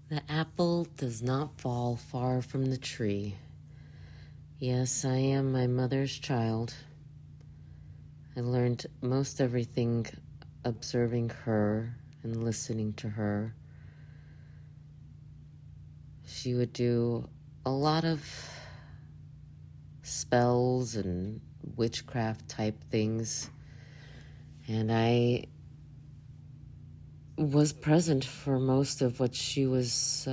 The apple does not fall far from the tree. Yes, I am my mother's child. I learned most everything observing her and listening to her. She would do a lot of spells and witchcraft type things, and I was present for most of what she was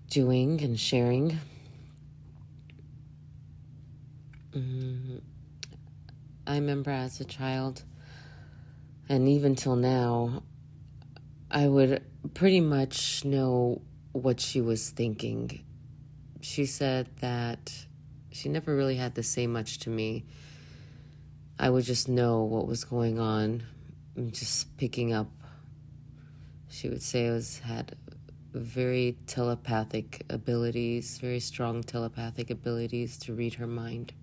doing and sharing. I remember as a child, and even till now, I would pretty much know what she was thinking. She said that she never really had to say much to me. I would just know what was going on, just picking up. She would say I had very telepathic abilities, very strong telepathic abilities to read her mind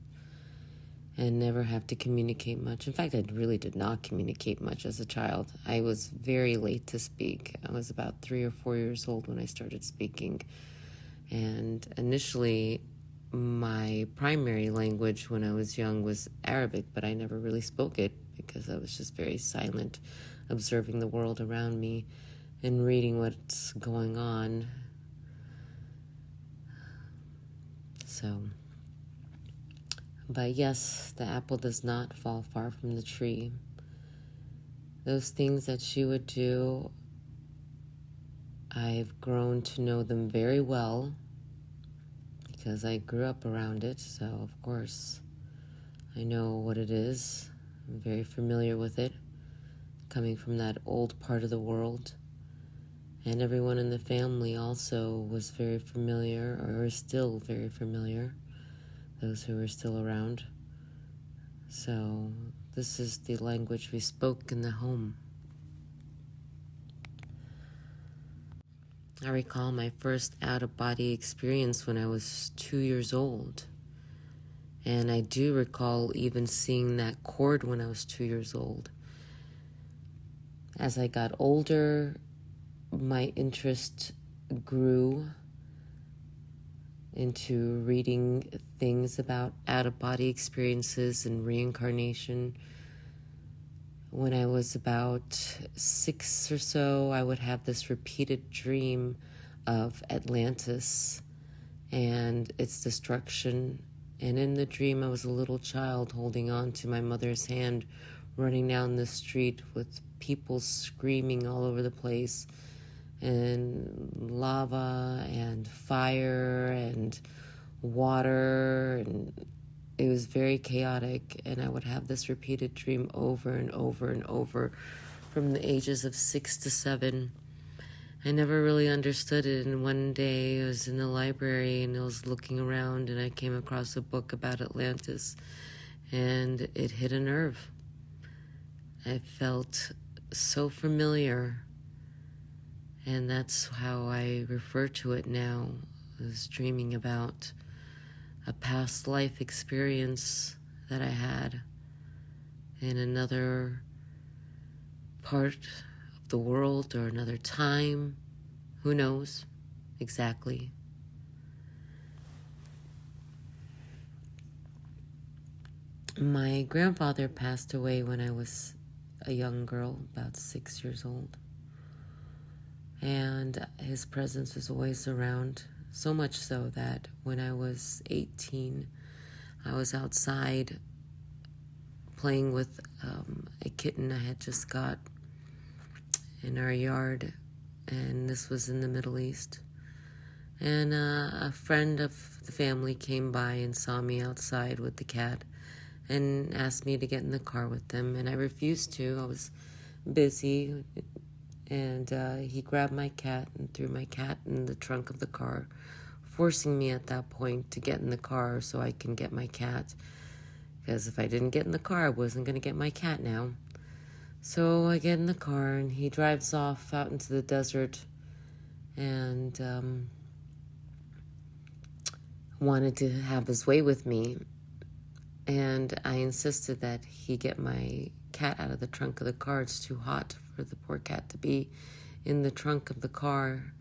and never have to communicate much. In fact, I really did not communicate much as a child. I was very late to speak. I was about 3 or 4 years old when I started speaking. And initially, my primary language when I was young was Arabic, but I never really spoke it because I was just very silent, observing the world around me and reading what's going on. But yes, the apple does not fall far from the tree. Those things that she would do, I've grown to know them very well because I grew up around it, so of course I know what it is. I'm very familiar with it, coming from that old part of the world. And everyone in the family also was very familiar, or is still very familiar, those who are still around. So this is the language we spoke in the home. I recall my first out-of-body experience when I was 2 years old. And I do recall even seeing that cord when I was 2 years old. As I got older, my interest grew into reading things about out-of-body experiences and reincarnation. When I was about 6 or so, I would have this repeated dream of Atlantis and its destruction. And in the dream, I was a little child holding on to my mother's hand, running down the street with people screaming all over the place, and lava and fire and water, and it was very chaotic. And I would have this repeated dream over and over and over from the ages of 6 to 7. I never really understood it, and one day I was in the library and I was looking around and I came across a book about Atlantis, and it hit a nerve. I felt so familiar, and that's how I refer to it now. I was dreaming about a past life experience that I had in another part of the world or another time. Who knows exactly? My grandfather passed away when I was a young girl, about 6 years old. And his presence was always around, so much so that when I was 18, I was outside playing with a kitten I had just got in our yard, and this was in the Middle East. And a friend of the family came by and saw me outside with the cat and asked me to get in the car with them, and I refused to. I was busy, and he grabbed my cat and threw my cat in the trunk of the car, forcing me at that point to get in the car so I can get my cat, because if I didn't get in the car, I wasn't going to get my cat now. So I get in the car, and he drives off out into the desert, and wanted to have his way with me. And I insisted that he get my cat out of the trunk of the car. It's too hot for the poor cat to be in the trunk of the car,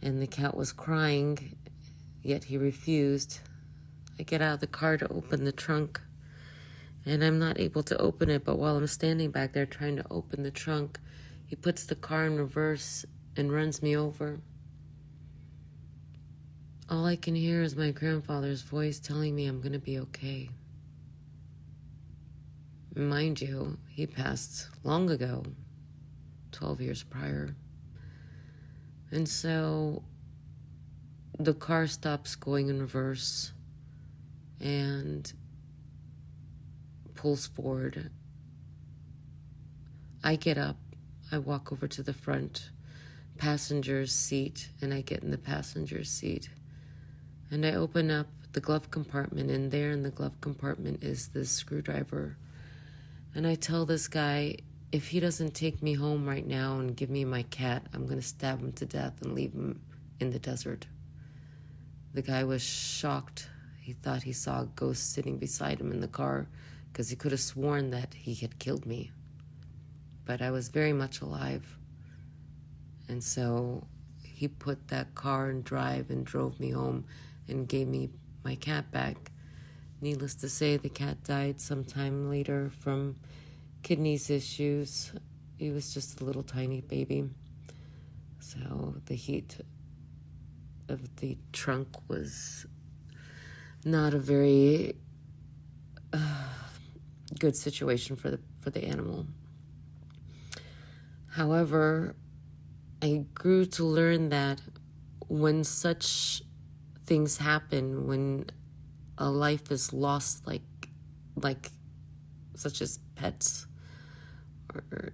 and the cat was crying, yet he refused. I get out of the car to open the trunk, and I'm not able to open it, but while I'm standing back there trying to open the trunk, he puts the car in reverse and runs me over. All I can hear is my grandfather's voice telling me I'm going to be okay. Mind you, he passed long ago, 12 years prior. And so the car stops going in reverse and pulls forward. I get up, I walk over to the front passenger's seat, and I get in the passenger's seat. And I open up the glove compartment, and there in the glove compartment is this screwdriver. And I tell this guy, if he doesn't take me home right now and give me my cat, I'm going to stab him to death and leave him in the desert. The guy was shocked. He thought he saw a ghost sitting beside him in the car because he could have sworn that he had killed me. But I was very much alive. And so he put that car in drive and drove me home and gave me my cat back. Needless to say, the cat died sometime later from kidneys issues. He was just a little tiny baby. So the heat of the trunk was not a very good situation for the animal. However, I grew to learn that when such things happen, when a life is lost, like such as pets, or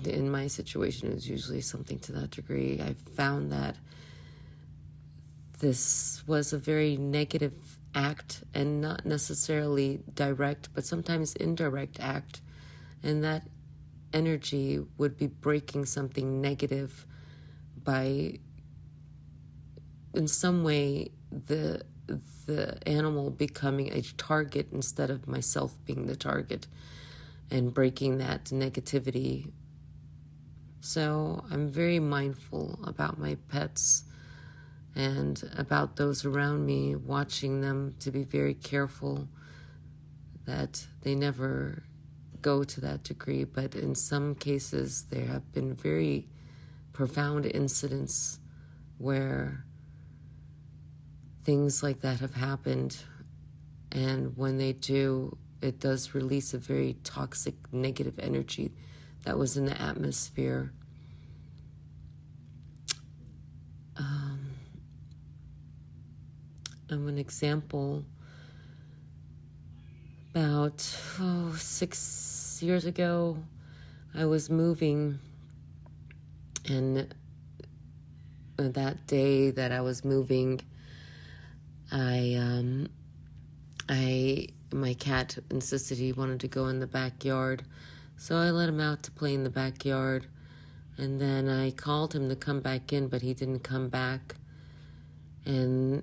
in my situation it was usually something to that degree, I found that this was a very negative act, and not necessarily direct, but sometimes indirect act, and that energy would be breaking something negative by, in some way, the animal becoming a target instead of myself being the target, and breaking that negativity. So I'm very mindful about my pets and about those around me, watching them to be very careful that they never go to that degree. But in some cases, there have been very profound incidents where things like that have happened, and when they do, it does release a very toxic, negative energy that was in the atmosphere. An example, about 6 years ago, I was moving, and that day that I was moving, my cat insisted he wanted to go in the backyard, so I let him out to play in the backyard, and then I called him to come back in, but he didn't come back, and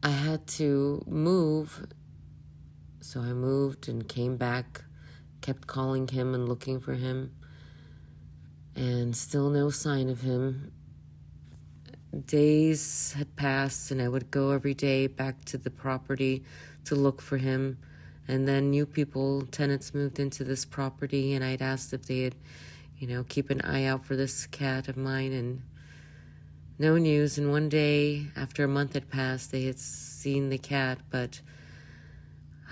I had to move, so I moved and came back, kept calling him and looking for him, and still no sign of him. Days had passed, and I would go every day back to the property to look for him. And then new people, tenants, moved into this property, and I'd asked if they'd, keep an eye out for this cat of mine, and no news. And one day, after a month had passed, they had seen the cat, but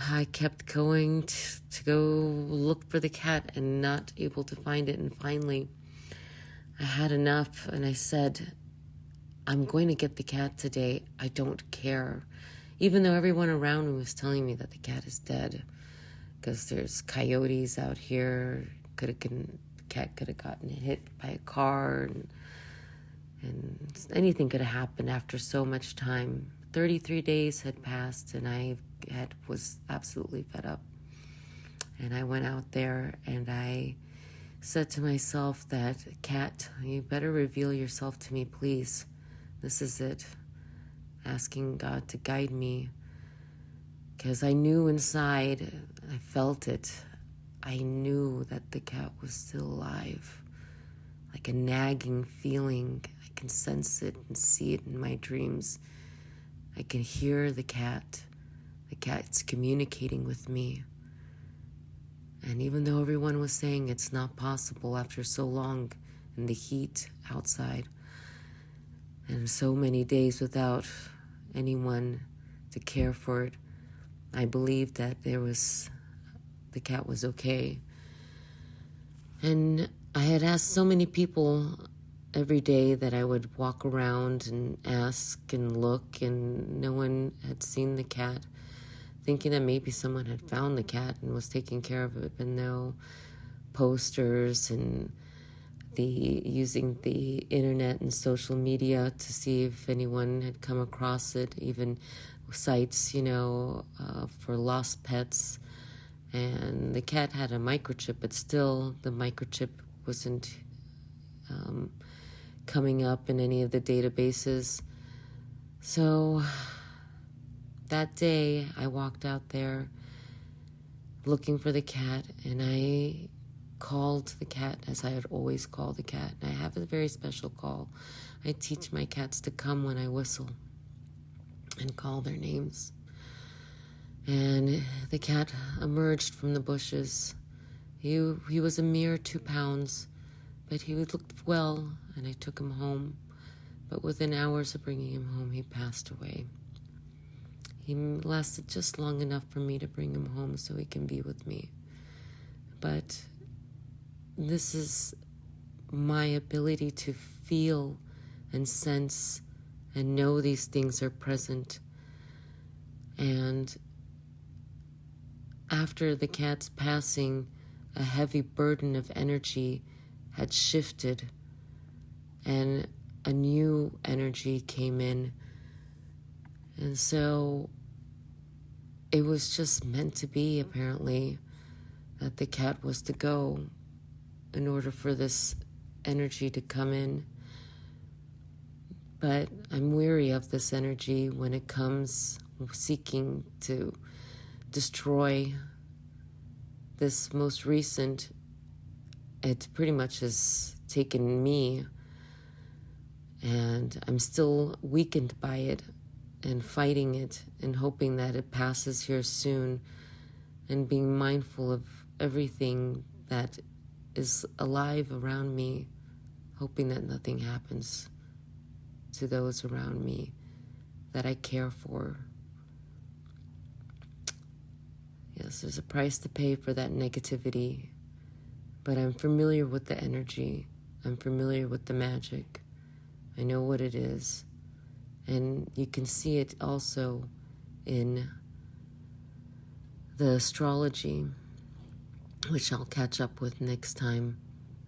I kept going to go look for the cat and not able to find it. And finally, I had enough, and I said, I'm going to get the cat today. I don't care. Even though everyone around me was telling me that the cat is dead, because there's coyotes out here. The cat could have gotten hit by a car, and anything could have happened after so much time. 33 days had passed, and I was absolutely fed up. And I went out there, and I said to myself that, cat, you better reveal yourself to me, please. This is it. Asking God to guide me, because I knew inside, I felt it. I knew that the cat was still alive. like a nagging feeling. I can sense it and see it in my dreams. I can hear the cat. The cat's communicating with me. And even though everyone was saying it's not possible after so long in the heat outside, and so many days without anyone to care for it, I believed that the cat was okay. And I had asked so many people every day that I would walk around and ask and look, and no one had seen the cat, thinking that maybe someone had found the cat and was taking care of it, but no posters and using the internet and social media to see if anyone had come across it, even sites, for lost pets. And the cat had a microchip, but still the microchip wasn't coming up in any of the databases. So that day I walked out there looking for the cat, and I called the cat as I had always called the cat. And I have a very special call. I teach my cats to come when I whistle and call their names. And the cat emerged from the bushes. He was a mere 2 pounds, but he looked well, and I took him home. But within hours of bringing him home, he passed away. He lasted just long enough for me to bring him home so he can be with me. But this is my ability to feel and sense and know these things are present. And after the cat's passing, a heavy burden of energy had shifted, and a new energy came in. And so it was just meant to be, apparently, that the cat was to go in order for this energy to come in. But I'm weary of this energy when it comes seeking to destroy this most recent. It pretty much has taken me, and I'm still weakened by it and fighting it and hoping that it passes here soon, and being mindful of everything that is alive around me, hoping that nothing happens to those around me that I care for. Yes, there's a price to pay for that negativity, but I'm familiar with the energy. I'm familiar with the magic. I know what it is. And you can see it also in the astrology, which I'll catch up with next time.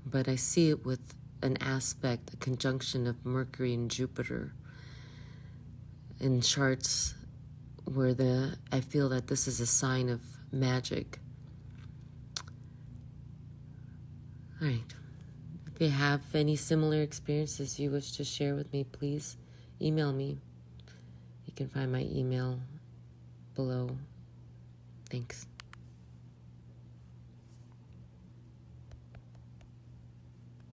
But I see it with an aspect, a conjunction of Mercury and Jupiter in charts where I feel that this is a sign of magic. All right. If you have any similar experiences you wish to share with me, please email me. You can find my email below. Thanks.